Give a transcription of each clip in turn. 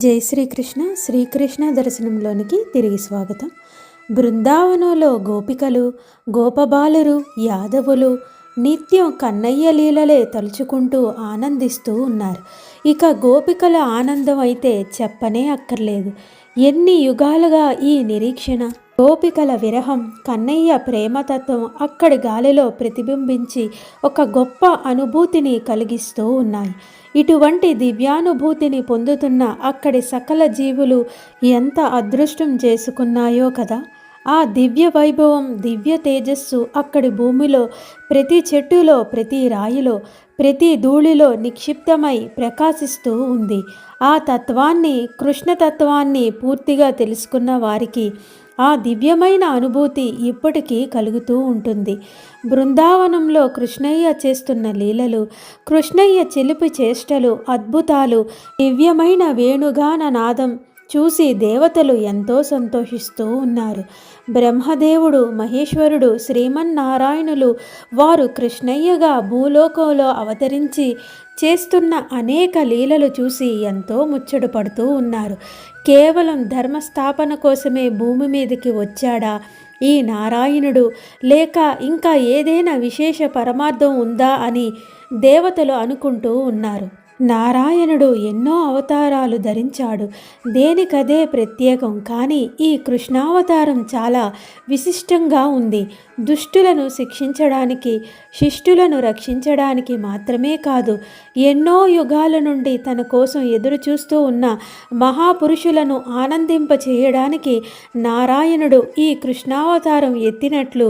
జై శ్రీకృష్ణ. శ్రీకృష్ణ దర్శనంలోనికి తిరిగి స్వాగతం. బృందావనంలో గోపికలు, గోపబాలురు, యాదవులు నిత్యం కన్నయ్య లీలలే తలుచుకుంటూ ఆనందిస్తూ ఉన్నారు. ఇక గోపికల ఆనందం అయితే చెప్పనే అక్కర్లేదు. ఎన్ని యుగాలుగా ఈ నిరీక్షణ, గోపికల విరహం, కన్నయ్య ప్రేమతత్వం అక్కడి గాలిలో ప్రతిబింబించి ఒక గొప్ప అనుభూతిని కలిగిస్తూ ఉన్నాయి. ఇటువంటి దివ్యానుభూతిని పొందుతున్న అక్కడి సకల జీవులు ఎంత అదృష్టం చేసుకున్నాయో కదా. ఆ దివ్య వైభవం, దివ్య తేజస్సు అక్కడి భూమిలో ప్రతి చెట్టులో, ప్రతి రాయిలో, ప్రతి ధూళిలో నిక్షిప్తమై ప్రకాశిస్తూ ఉంది. ఆ తత్వాన్ని, కృష్ణతత్వాన్ని పూర్తిగా తెలుసుకున్న వారికి ఆ దివ్యమైన అనుభూతి ఇప్పటికీ కలుగుతూ ఉంటుంది. బృందావనంలో కృష్ణయ్య చేస్తున్న లీలలు, కృష్ణయ్య చిలిపి చేష్టలు, అద్భుతాలు, దివ్యమైన వేణుగాన నాదం చూసి దేవతలు ఎంతో సంతోషిస్తూ ఉన్నారు. బ్రహ్మదేవుడు, మహేశ్వరుడు, శ్రీమన్నారాయణులు వారు కృష్ణయ్యగా భూలోకంలో అవతరించి చేస్తున్న అనేక లీలలు చూసి ఎంతో ముచ్చట పడుతూ ఉన్నారు. కేవలం ధర్మస్థాపన కోసమే భూమి మీదకి వచ్చాడా ఈ నారాయణుడు, లేక ఇంకా ఏదైనా విశేష పరమార్థం ఉందా అని దేవతలు అనుకుంటూ ఉన్నారు. నారాయణుడు ఎన్నో అవతారాలు ధరించాడు, దేనికదే ప్రత్యేకం. కానీ ఈ కృష్ణావతారం చాలా విశిష్టంగా ఉంది. దుష్టులను శిక్షించడానికి, శిష్టులను రక్షించడానికి మాత్రమే కాదు, ఎన్నో యుగాల నుండి తన కోసం ఎదురు చూస్తూ ఉన్న మహాపురుషులను ఆనందింపచేయడానికి నారాయణుడు ఈ కృష్ణావతారం ఎత్తినట్లు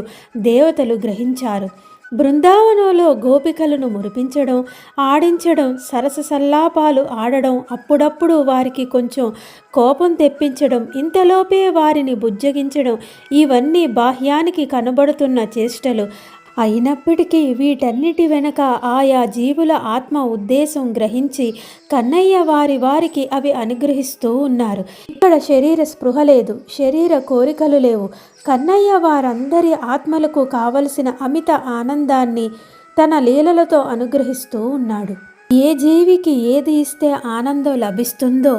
దేవతలు గ్రహించారు. బృందావనంలో గోపికలను మురిపించడం, ఆడించడం, సరస సల్లాపాలు ఆడడం, అప్పుడప్పుడు వారికి కొంచెం కోపం తెప్పించడం, ఇంతలోపే వారిని బుజ్జగించడం, ఇవన్నీ బాహ్యానికి కనబడుతున్న చేష్టలు. అయినప్పటికీ వీటన్నిటి వెనక ఆయా జీవుల ఆత్మ ఉద్దేశం గ్రహించి కన్నయ్య వారికి అవి అనుగ్రహిస్తూ ఉన్నారు. ఇక్కడ శరీర స్పృహ లేదు, శరీర కోరికలు లేవు. కన్నయ్య వారందరి ఆత్మలకు కావలసిన అమిత ఆనందాన్ని తన లీలలతో అనుగ్రహిస్తూ ఉన్నాడు. ఏ జీవికి ఏది ఇస్తే ఆనందం లభిస్తుందో,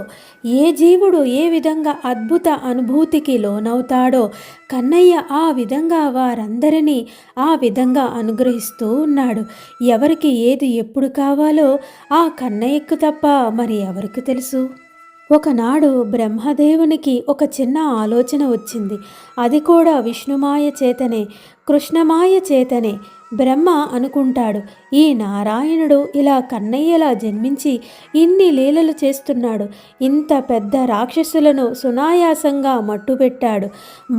ఏ జీవుడు ఏ విధంగా అద్భుత అనుభూతికి లోనవుతాడో కన్నయ్య ఆ విధంగా వారందరినీ ఆ విధంగా అనుగ్రహిస్తూ ఉన్నాడు. ఎవరికి ఏది ఎప్పుడు కావాలో ఆ కన్నయ్యకు తప్ప మరి ఎవరికి తెలుసు. ఒకనాడు బ్రహ్మదేవునికి ఒక చిన్న ఆలోచన వచ్చింది. అది కూడా విష్ణుమాయ చేతనే, కృష్ణమాయ చేతనే. బ్రహ్మ అనుకుంటాడు, ఈ నారాయణుడు ఇలా కన్నయ్యలా జన్మించి ఇన్ని లీలలు చేస్తున్నాడు, ఇంత పెద్ద రాక్షసులను సునాయాసంగా మట్టుబెట్టాడు,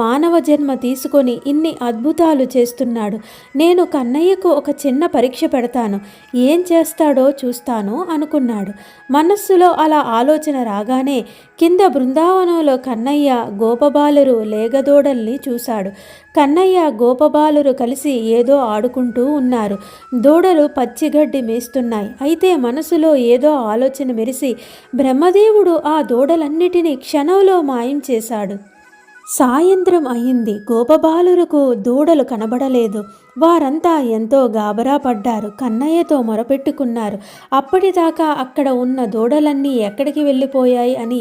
మానవ జన్మ తీసుకొని ఇన్ని అద్భుతాలు చేస్తున్నాడు. నేను కన్నయ్యకు ఒక చిన్న పరీక్ష పెడతాను, ఏం చేస్తాడో చూస్తాను అనుకున్నాడు. మనస్సులో అలా ఆలోచన రాగానే కింద బృందావనంలో కన్నయ్య, గోపబాలురు లేగదూడల్ని చూశాడు. కన్నయ్య, గోపబాలురు కలిసి ఏదో ఆడుకుంటూ ఉన్నారు. దూడలు పచ్చిగడ్డి మేస్తున్నాయి. అయితే మనసులో ఏదో ఆలోచన మెరిసి బ్రహ్మదేవుడు ఆ దూడలన్నిటినీ క్షణంలో మాయం చేశాడు. సాయంత్రం అయింది. గోపబాలురకు దూడలు కనబడలేదు. వారంతా ఎంతో గాబరా పడ్డారు. కన్నయ్యతో మొరపెట్టుకున్నారు. అప్పటిదాకా అక్కడ ఉన్న దూడలన్నీ ఎక్కడికి వెళ్ళిపోయాయి అని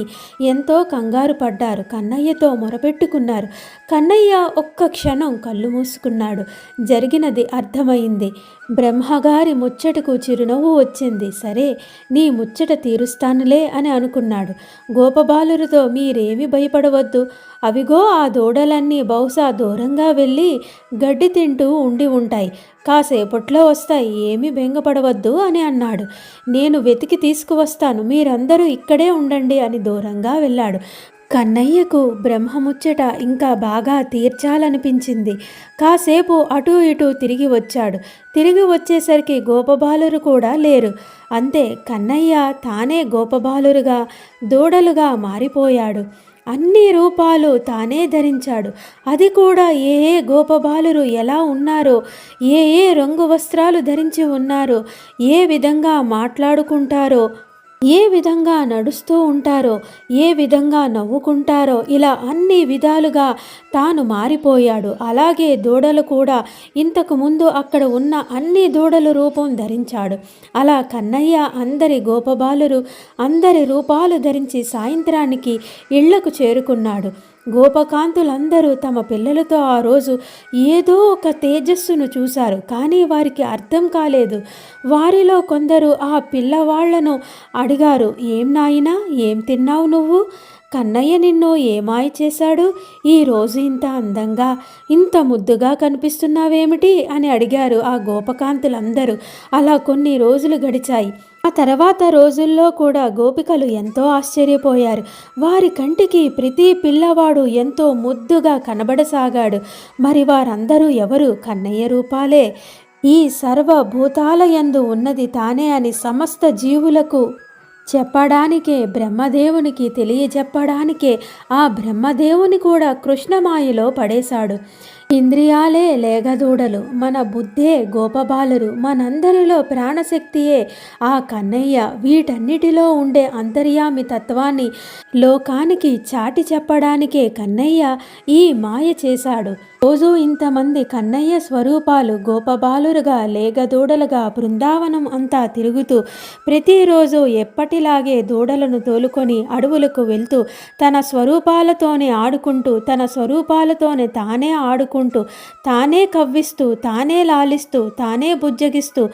ఎంతో కంగారు పడ్డారు. కన్నయ్యతో మొరపెట్టుకున్నారు. కన్నయ్య ఒక్క క్షణం కళ్ళు మూసుకున్నాడు. జరిగినది అర్థమైంది. బ్రహ్మగారి ముచ్చటకు చిరునవ్వు వచ్చింది. సరే, నీ ముచ్చట తీరుస్తానులే అని అనుకున్నాడు. గోపబాలురితో మీరేమీ భయపడవద్దు, అవిగో ఆ దూడలన్నీ బహుశా దూరంగా వెళ్ళి గడ్డి తింటూ ఉండి ఉంటాయి, కాసేపట్లో వస్తాయి, ఏమీ బెంగపడవద్దు అని అన్నాడు. నేను వెతికి తీసుకువస్తాను, మీరందరూ ఇక్కడే ఉండండి అని దూరంగా వెళ్ళాడు. కన్నయ్యకు బ్రహ్మముచ్చట ఇంకా బాగా తీర్చాలనిపించింది. కాసేపు అటూ ఇటూ తిరిగి వచ్చాడు. తిరిగి వచ్చేసరికి గోపబాలురు కూడా లేరు. అంతే, కన్నయ్య తానే గోపబాలురుగా, దూడలుగా మారిపోయాడు. అన్ని రూపాలు తానే ధరించాడు. అది కూడా ఏ ఏ గోపబాలురు ఎలా ఉన్నారో, ఏ ఏ రంగు వస్త్రాలు ధరించి ఉన్నారో, ఏ విధంగా మాట్లాడుకుంటారో ఏ విధంగా నడుస్తూ ఉంటారో, ఏ విధంగా నవ్వుకుంటారో, ఇలా అన్ని విధాలుగా తాను మారిపోయాడు. అలాగే దూడలు కూడా ఇంతకు ముందు అక్కడ ఉన్న అన్ని దూడల రూపం ధరించాడు. అలా కన్నయ్య అందరి గోపబాలురు అందరి రూపాలు ధరించి సాయంత్రానికి ఇళ్లకు చేరుకున్నాడు. గోపకాంతులందరూ తమ పిల్లలతో ఆ రోజు ఏదో ఒక తేజస్సును చూశారు, కానీ వారికి అర్థం కాలేదు. వారిలో కొందరు ఆ పిల్లవాళ్లను అడిగారు, ఏం నాయనా, ఏం తిన్నావు నువ్వు? కన్నయ్య నిన్ను ఏమాయ చేశాడు? ఈరోజు ఇంత అందంగా ఇంత ముద్దుగా కనిపిస్తున్నావేమిటి అని అడిగారు ఆ గోపకాంతులందరూ. అలా కొన్ని రోజులు గడిచాయి. ఆ తర్వాత రోజుల్లో కూడా గోపికలు ఎంతో ఆశ్చర్యపోయారు. వారి కంటికి ప్రతి పిల్లవాడు ఎంతో ముద్దుగా కనబడసాగాడు. మరి వారందరూ ఎవరు? కన్నయ్య రూపాలే. ఈ సర్వభూతాలయందు ఉన్నది తానే అని సమస్త జీవులకు చెప్పడానికే, బ్రహ్మదేవునికి తెలియజెప్పడానికే ఆ బ్రహ్మదేవుని కూడా కృష్ణమాయలో పడేశాడు. ఇంద్రియాలే లేగదూడలు, మన బుద్ధే గోపబాలురు, మనందరిలో ప్రాణశక్తియే ఆ కన్నయ్య. వీటన్నిటిలో ఉండే అంతర్యామి తత్వాన్ని లోకానికి చాటి చెప్పడానికే కన్నయ్య ఈ మాయ చేశాడు. రోజు ఇంతమంది కన్నయ్య స్వరూపాలు గోపబాలురుగా లేగదూడలుగా బృందావనం అంతా తిరుగుతూ ప్రతిరోజు ఎప్పటిలాగే దూడలను తోలుకొని అడవులకు వెళ్తూ తన స్వరూపాలతోనే ఆడుకుంటూ, తన స్వరూపాలతోనే తానే ఆడుకుంటూ, తానే కవ్విస్తూ, తానే లాలిస్తూ, తానే బుజ్జగిస్తూ,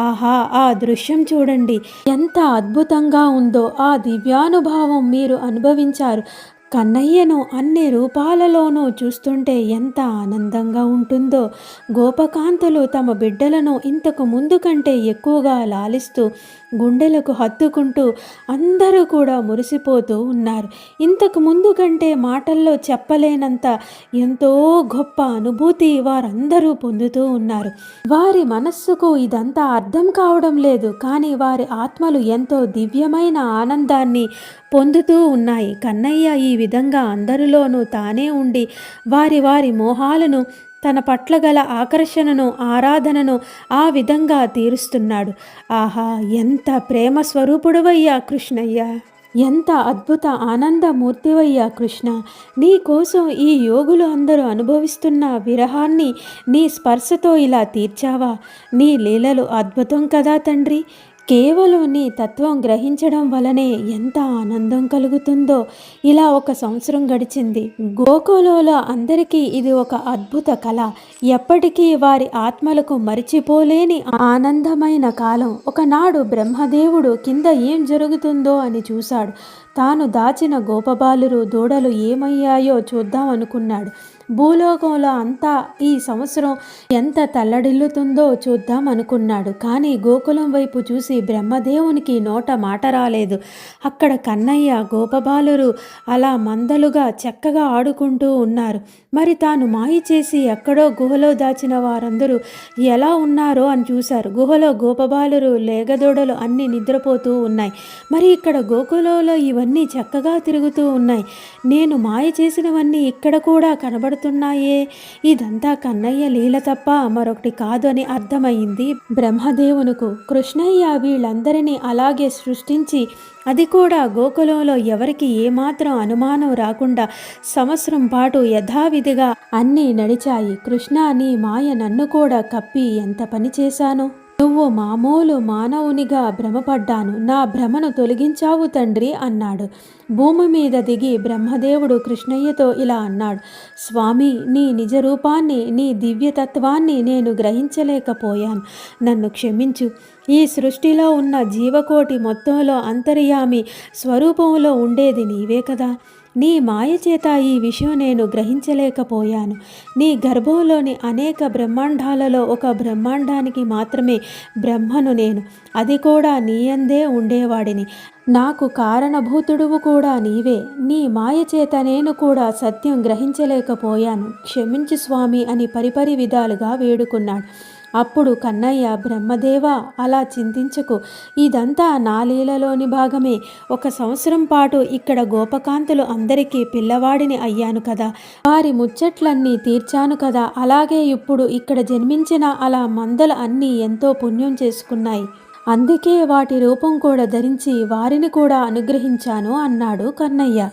ఆహా, ఆ దృశ్యం చూడండి, ఎంత అద్భుతంగా ఉందో. ఆ దివ్యానుభావం మీరు అనుభవించారు. కన్నయ్యను అన్ని రూపాలలోనూ చూస్తుంటే ఎంత ఆనందంగా ఉంటుందో. గోపకాంతులు తమ బిడ్డలను ఇంతకు ముందు కంటే ఎక్కువగా లాలిస్తూ గుండెలకు హత్తుకుంటూ అందరూ కూడా మురిసిపోతూ ఉన్నారు. ఇంతకు ముందు కంటే మాటల్లో చెప్పలేనంత ఎంతో గొప్ప అనుభూతి వారందరూ పొందుతూ ఉన్నారు. వారి మనస్సుకు ఇదంతా అర్థం కావడం లేదు, కానీ వారి ఆత్మలు ఎంతో దివ్యమైన ఆనందాన్ని పొందుతూ ఉన్నాయి. కన్నయ్య ఈ విధంగా అందరిలోనూ తానే ఉండి వారి వారి మోహాలను, తన పట్ల గల ఆకర్షణను, ఆరాధనను ఆ విధంగా తీరుస్తున్నాడు. ఆహా, ఎంత ప్రేమ స్వరూపుడువయ్యా కృష్ణయ్య, ఎంత అద్భుత ఆనందమూర్తివయ్యా కృష్ణ. నీ కోసం ఈ యోగులు అందరూ అనుభవిస్తున్న విరహాన్ని నీ స్పర్శతో ఇలా తీర్చావా? నీ లీలలు అద్భుతం కదా తండ్రి. కేవలం నీ తత్వం గ్రహించడం వలనే ఎంత ఆనందం కలుగుతుందో. ఇలా 1 సంవత్సరం గడిచింది. గోకులంలో అందరికీ ఇది ఒక అద్భుత కళ. ఎప్పటికీ వారి ఆత్మలకు మరిచిపోలేని ఆనందమైన కాలం. ఒకనాడు బ్రహ్మదేవుడు కింద ఏం జరుగుతుందో అని చూశాడు. తాను దాచిన గోపబాలురు దూడలు ఏమయ్యాయో చూద్దాం అనుకున్నాడు. భూలోకంలో అంతా ఈ సంవత్సరం ఎంత తల్లడిల్లుతుందో చూద్దాం అనుకున్నాడు. కానీ గోకులం వైపు చూసి బ్రహ్మదేవునికి నోట మాట రాలేదు. అక్కడ కన్నయ్య, గోపబాలురు అలా మందలుగా చక్కగా ఆడుకుంటూ ఉన్నారు. మరి తాను మాయ చేసి ఎక్కడో గుహలో దాచిన వారందరూ ఎలా ఉన్నారో అని చూశారు. గుహలో గోపబాలురు, లేగదూడలు అన్నీ నిద్రపోతూ ఉన్నాయి. మరి ఇక్కడ గోకులంలో ఇవన్నీ చక్కగా తిరుగుతూ ఉన్నాయి. నేను మాయ చేసినవన్నీ ఇక్కడ కూడా కనబడుతున్నాయే. ఇదంతా కన్నయ్య లీల తప్ప మరొకటి కాదు అని అర్థమైంది బ్రహ్మదేవునుకు. కృష్ణయ్య వీళ్ళందరినీ అలాగే సృష్టించి, అది కూడా గోకులంలో ఎవరికి ఏమాత్రం అనుమానం రాకుండా సంవత్సరం పాటు యథావిధిగా అన్నీ నడిచాయి. కృష్ణ, నీ మాయ నన్ను కూడా కప్పి ఎంత పని చేశాను. నువ్వు మామూలు మానవునిగా భ్రమపడ్డాను. నా భ్రమను తొలగించావు తండ్రి అన్నాడు. భూమి మీద దిగి బ్రహ్మదేవుడు కృష్ణయ్యతో ఇలా అన్నాడు, స్వామి, నీ నిజ రూపాన్ని, నీ దివ్యతత్వాన్ని నేను గ్రహించలేకపోయాను. నన్ను క్షమించు. ఈ సృష్టిలో ఉన్న జీవకోటి మొత్తంలో అంతర్యామి స్వరూపంలో ఉండేది నీవే కదా. నీ మాయ చేత ఈ విషయం నేను గ్రహించలేకపోయాను. నీ గర్భంలోని అనేక బ్రహ్మాండాలలో ఒక బ్రహ్మాండానికి మాత్రమే బ్రహ్మను నేను. అది కూడా నీయందే ఉండేవాడిని. నాకు కారణభూతుడువు కూడా నీవే. నీ మాయ చేత నేను కూడా సత్యం గ్రహించలేకపోయాను. క్షమించు స్వామి అని పరిపరి విధాలుగా వేడుకున్నాడు. అప్పుడు కన్నయ్య, బ్రహ్మదేవా, అలా చింతించకు. ఇదంతా నా లీలలోని భాగమే. 1 సంవత్సరం పాటు ఇక్కడ గోపకాంతులు అందరికీ పిల్లవాడిని అయ్యాను కదా. వారి ముచ్చట్లన్నీ తీర్చాను కదా. అలాగే ఇప్పుడు ఇక్కడ జన్మించిన అలా మందలు అన్నీ ఎంతో పుణ్యం చేసుకున్నాయి. అందుకే వాటి రూపం కూడా ధరించి వారిని కూడా అనుగ్రహించాను అన్నాడు కన్నయ్య.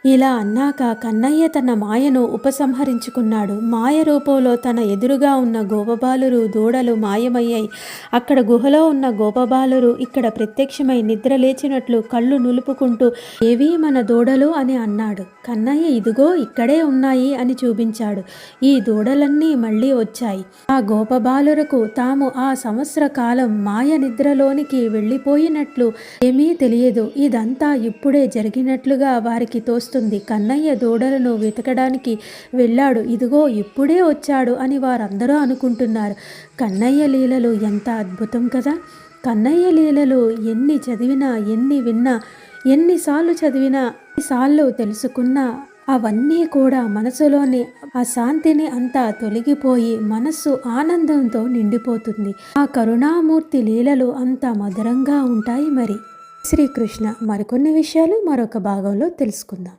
ఇలా అన్నాక కన్నయ్య తన మాయను ఉపసంహరించుకున్నాడు. మాయ రూపంలో తన ఎదురుగా ఉన్న గోపబాలురు దూడలు మాయమయ్యాయి. అక్కడ గుహలో ఉన్న గోపబాలురు ఇక్కడ ప్రత్యక్షమై నిద్ర లేచినట్లు కళ్ళు నులుపుకుంటూ ఏవి మన దూడలు అని అన్నాడు. కన్నయ్య ఇదిగో ఇక్కడే ఉన్నాయి అని చూపించాడు. ఈ దూడలన్నీ మళ్ళీ వచ్చాయి. ఆ గోపబాలురకు తాము ఆ సంవత్సర కాలం మాయ నిద్రలోనికి వెళ్ళిపోయినట్లు ఏమీ తెలియదు. ఇదంతా ఇప్పుడే జరిగినట్లుగా వారికి తోస్తుంది. కన్నయ్య దూడలను వెతకడానికి వెళ్ళాడు, ఇదిగో ఇప్పుడే వచ్చాడు అని వారందరూ అనుకుంటున్నారు. కన్నయ్య లీలలు ఎంత అద్భుతం కదా. కన్నయ్య లీలలు ఎన్ని చదివినా, ఎన్ని విన్నా, ఎన్నిసార్లు చదివినా, ఎన్నిసార్లు తెలుసుకున్నా అవన్నీ కూడా మనసులోని ఆ శాంతిని అంతా తొలగిపోయి మనస్సు ఆనందంతో నిండిపోతుంది. ఆ కరుణామూర్తి లీలలు అంత మధురంగా ఉంటాయి. మరి శ్రీకృష్ణ. మరికొన్ని విషయాలు మరొక భాగంలో తెలుసుకుందాం.